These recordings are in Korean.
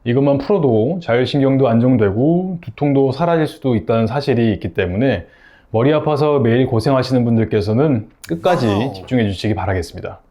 이것만 풀어도 자율신경도 안정되고 두통도 사라질 수도 있다는 사실이 있기 때문에 머리 아파서 매일 고생하시는 분들께서는 끝까지 집중해 주시기 바라겠습니다.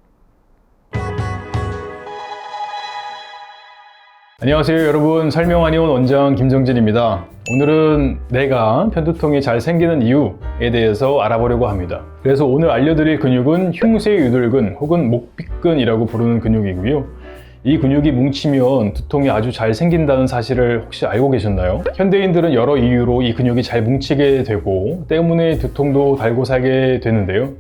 안녕하세요 여러분, 설명한의원 원장 김정진입니다. 오늘은 내가 편두통이 잘 생기는 이유에 대해서 알아보려고 합니다. 그래서 오늘 알려드릴 근육은 흉쇄유돌근 혹은 목빗근이라고 부르는 근육이고요. 이 근육이 뭉치면 두통이 아주 잘 생긴다는 사실을 혹시 알고 계셨나요? 현대인들은 여러 이유로 이 근육이 잘 뭉치게 되고 때문에 두통도 달고 살게 되는데요.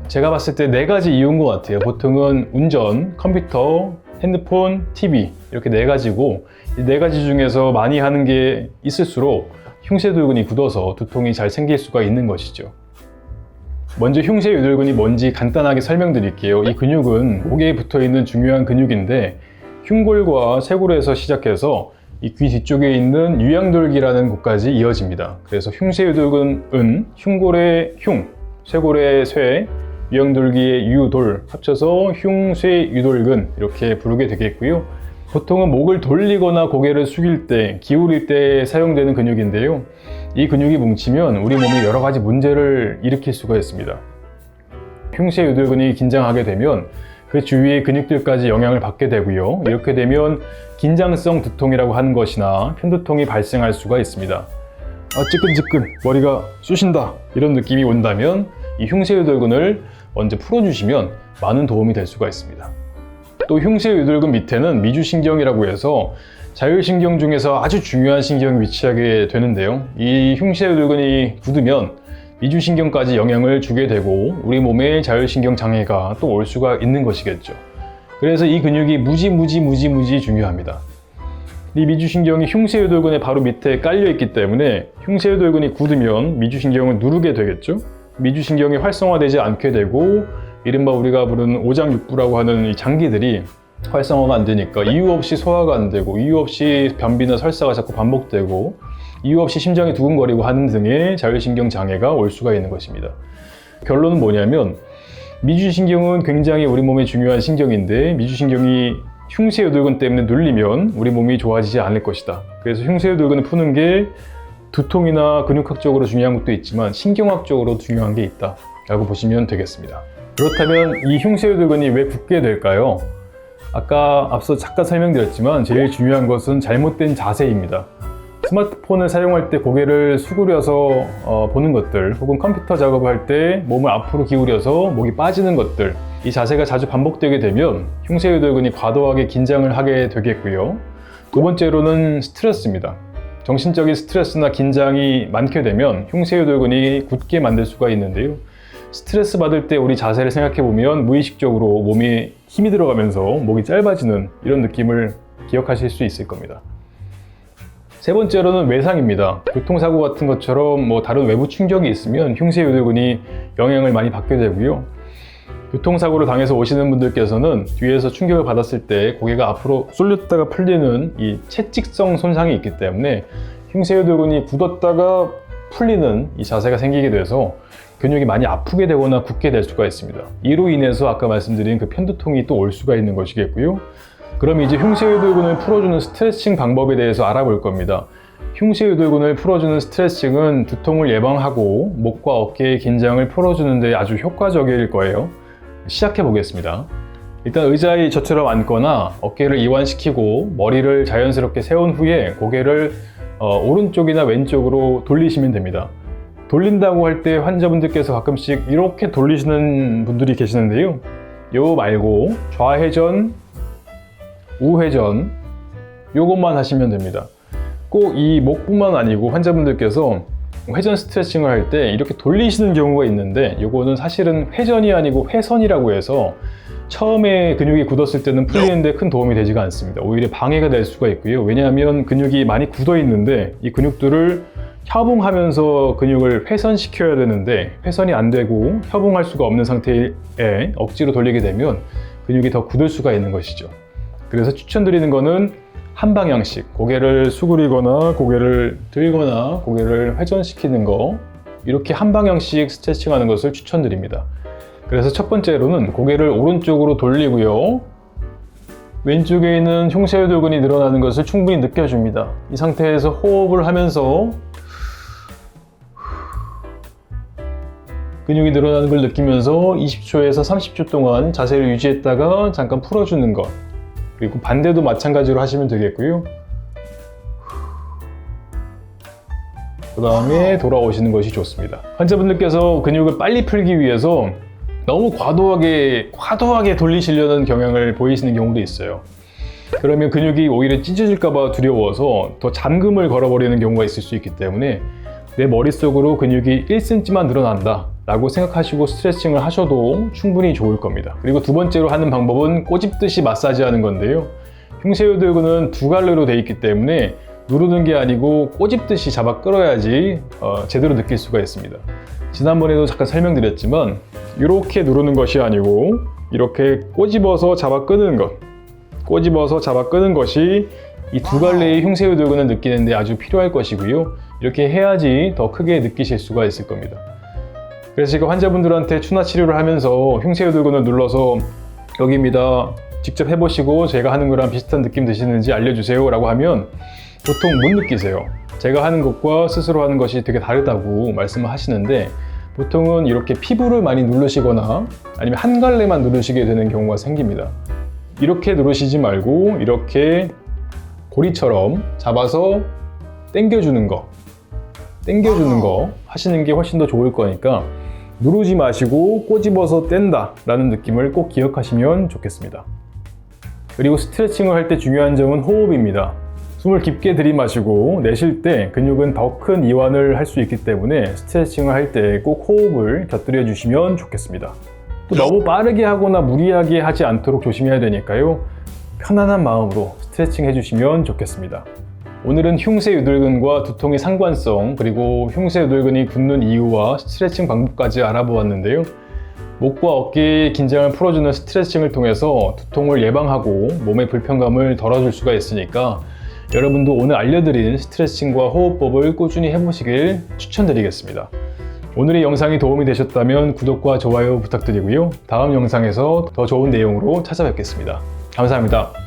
제가 봤을 때 4가지 이유인 것 같아요. 보통은 운전, 컴퓨터, 핸드폰, TV 이렇게 4가지고 이 4가지 중에서 많이 하는 게 있을수록 흉쇄유돌근이 굳어서 두통이 잘 생길 수가 있는 것이죠. 먼저 흉쇄유돌근이 뭔지 간단하게 설명드릴게요. 이 근육은 목에 붙어있는 중요한 근육인데 흉골과 쇄골에서 시작해서 이 귀 뒤쪽에 있는 유양돌기라는 곳까지 이어집니다. 그래서 흉쇄유돌근은 흉골의 흉, 쇄골의 쇄, 유양돌기의 유돌 합쳐서 흉쇄유돌근 이렇게 부르게 되겠고요. 보통은 목을 돌리거나 고개를 숙일 때, 기울일 때 사용되는 근육인데요. 이 근육이 뭉치면 우리 몸에 여러 가지 문제를 일으킬 수가 있습니다. 흉쇄유돌근이 긴장하게 되면 그 주위의 근육들까지 영향을 받게 되고요. 이렇게 되면 긴장성 두통이라고 하는 것이나 편두통이 발생할 수가 있습니다. 찌끈찌끈 머리가 쑤신다 이런 느낌이 온다면 이 흉쇄유돌근을 먼저 풀어주시면 많은 도움이 될 수가 있습니다. 또 흉쇄유돌근 밑에는 미주신경이라고 해서 자율신경 중에서 아주 중요한 신경이 위치하게 되는데요. 이 흉쇄유돌근이 굳으면 미주신경까지 영향을 주게 되고 우리 몸에 자율신경 장애가 또 올 수가 있는 것이겠죠. 그래서 이 근육이 무지 중요합니다. 이 미주신경이 흉쇄유돌근의 바로 밑에 깔려 있기 때문에 흉쇄유돌근이 굳으면 미주신경을 누르게 되겠죠. 미주신경이 활성화되지 않게 되고 이른바 우리가 부르는 오장육부라고 하는 이 장기들이 활성화가 안 되니까 이유 없이 소화가 안 되고 이유 없이 변비나 설사가 자꾸 반복되고 이유 없이 심장이 두근거리고 하는 등의 자율신경 장애가 올 수가 있는 것입니다. 결론은 뭐냐면 미주신경은 굉장히 우리 몸에 중요한 신경인데 미주신경이 흉쇄유돌근 때문에 눌리면 우리 몸이 좋아지지 않을 것이다. 그래서 흉쇄유돌근을 푸는 게 두통이나 근육학적으로 중요한 것도 있지만 신경학적으로 중요한 게 있다 라고 보시면 되겠습니다. 그렇다면 이 흉쇄유돌근이 왜 굳게 될까요? 아까 앞서 잠깐 설명드렸지만 제일 중요한 것은 잘못된 자세입니다. 스마트폰을 사용할 때 고개를 수그려서 보는 것들 혹은 컴퓨터 작업을 할 때 몸을 앞으로 기울여서 목이 빠지는 것들, 이 자세가 자주 반복되게 되면 흉쇄유돌근이 과도하게 긴장을 하게 되겠고요. 두 번째로는 스트레스입니다. 정신적인 스트레스나 긴장이 많게 되면 흉쇄유돌근이 굳게 만들 수가 있는데요. 스트레스 받을 때 우리 자세를 생각해 보면 무의식적으로 몸에 힘이 들어가면서 목이 짧아지는 이런 느낌을 기억하실 수 있을 겁니다. 세 번째로는 외상입니다. 교통사고 같은 것처럼 다른 외부 충격이 있으면 흉쇄유돌근이 영향을 많이 받게 되고요. 교통사고를 당해서 오시는 분들께서는 뒤에서 충격을 받았을 때 고개가 앞으로 쏠렸다가 풀리는 이 채찍성 손상이 있기 때문에 흉쇄유돌근이 굳었다가 풀리는 이 자세가 생기게 돼서 근육이 많이 아프게 되거나 굳게 될 수가 있습니다. 이로 인해서 아까 말씀드린 그 편두통이 또 올 수가 있는 것이겠고요. 그럼 이제 흉쇄유돌근을 풀어주는 스트레칭 방법에 대해서 알아볼 겁니다. 흉쇄유돌근을 풀어주는 스트레칭은 두통을 예방하고 목과 어깨의 긴장을 풀어주는 데 아주 효과적일 거예요. 시작해 보겠습니다. 일단 의자에 저처럼 앉거나 어깨를 이완시키고 머리를 자연스럽게 세운 후에 고개를 오른쪽이나 왼쪽으로 돌리시면 됩니다. 돌린다고 할 때 환자분들께서 가끔씩 이렇게 돌리시는 분들이 계시는데요. 요 말고 좌회전, 우회전 요것만 하시면 됩니다. 꼭 이 목뿐만 아니고 환자분들께서 회전 스트레칭을 할 때 이렇게 돌리시는 경우가 있는데 요거는 사실은 회전이 아니고 회선이라고 해서 처음에 근육이 굳었을 때는 풀리는데 큰 도움이 되지가 않습니다. 오히려 방해가 될 수가 있고요. 왜냐하면 근육이 많이 굳어 있는데 이 근육들을 협응하면서 근육을 회선시켜야 되는데 회선이 안 되고 협응할 수가 없는 상태에 억지로 돌리게 되면 근육이 더 굳을 수가 있는 것이죠. 그래서 추천드리는 거는 한 방향씩 고개를 수그리거나 고개를 들거나 고개를 회전시키는 거, 이렇게 한 방향씩 스트레칭 하는 것을 추천드립니다. 그래서 첫 번째로는 고개를 오른쪽으로 돌리고요. 왼쪽에 있는 흉쇄유돌근이 늘어나는 것을 충분히 느껴줍니다. 이 상태에서 호흡을 하면서 근육이 늘어나는 걸 느끼면서 20초에서 30초 동안 자세를 유지했다가 잠깐 풀어주는 것, 그리고 반대도 마찬가지로 하시면 되겠고요. 그 다음에 돌아오시는 것이 좋습니다. 환자분들께서 근육을 빨리 풀기 위해서 너무 과도하게 돌리시려는 경향을 보이시는 경우도 있어요. 그러면 근육이 오히려 찢어질까봐 두려워서 더 잠금을 걸어버리는 경우가 있을 수 있기 때문에 내 머릿속으로 근육이 1cm만 늘어난다 라고 생각하시고 스트레칭을 하셔도 충분히 좋을 겁니다. 그리고 두 번째로 하는 방법은 꼬집듯이 마사지하는 건데요. 흉쇄유돌근은 두 갈래로 되어 있기 때문에 누르는 게 아니고 꼬집듯이 잡아 끌어야지 제대로 느낄 수가 있습니다. 지난번에도 잠깐 설명드렸지만 이렇게 누르는 것이 아니고 이렇게 꼬집어서 잡아 끄는 것이 이 두 갈래의 흉쇄유돌근을 느끼는데 아주 필요할 것이고요. 이렇게 해야지 더 크게 느끼실 수가 있을 겁니다. 그래서 제가 환자분들한테 추나 치료를 하면서 흉쇄유돌근을 눌러서 여기입니다, 직접 해보시고 제가 하는 거랑 비슷한 느낌 드시는지 알려주세요 라고 하면 보통 못 느끼세요. 제가 하는 것과 스스로 하는 것이 되게 다르다고 말씀을 하시는데, 보통은 이렇게 피부를 많이 누르시거나 아니면 한 갈래만 누르시게 되는 경우가 생깁니다. 이렇게 누르시지 말고 이렇게 고리처럼 잡아서 당겨주는 거 하시는 게 훨씬 더 좋을 거니까 누르지 마시고 꼬집어서 뗀다 라는 느낌을 꼭 기억하시면 좋겠습니다. 그리고 스트레칭을 할 때 중요한 점은 호흡입니다. 숨을 깊게 들이마시고 내쉴 때 근육은 더 큰 이완을 할 수 있기 때문에 스트레칭을 할 때 꼭 호흡을 곁들여 주시면 좋겠습니다. 또 너무 빠르게 하거나 무리하게 하지 않도록 조심해야 되니까요. 편안한 마음으로 스트레칭 해주시면 좋겠습니다. 오늘은 흉쇄유돌근과 두통의 상관성, 그리고 흉쇄유돌근이 굳는 이유와 스트레칭 방법까지 알아보았는데요. 목과 어깨의 긴장을 풀어주는 스트레칭을 통해서 두통을 예방하고 몸의 불편감을 덜어줄 수가 있으니까 여러분도 오늘 알려드린 스트레칭과 호흡법을 꾸준히 해보시길 추천드리겠습니다. 오늘의 영상이 도움이 되셨다면 구독과 좋아요 부탁드리고요. 다음 영상에서 더 좋은 내용으로 찾아뵙겠습니다. 감사합니다.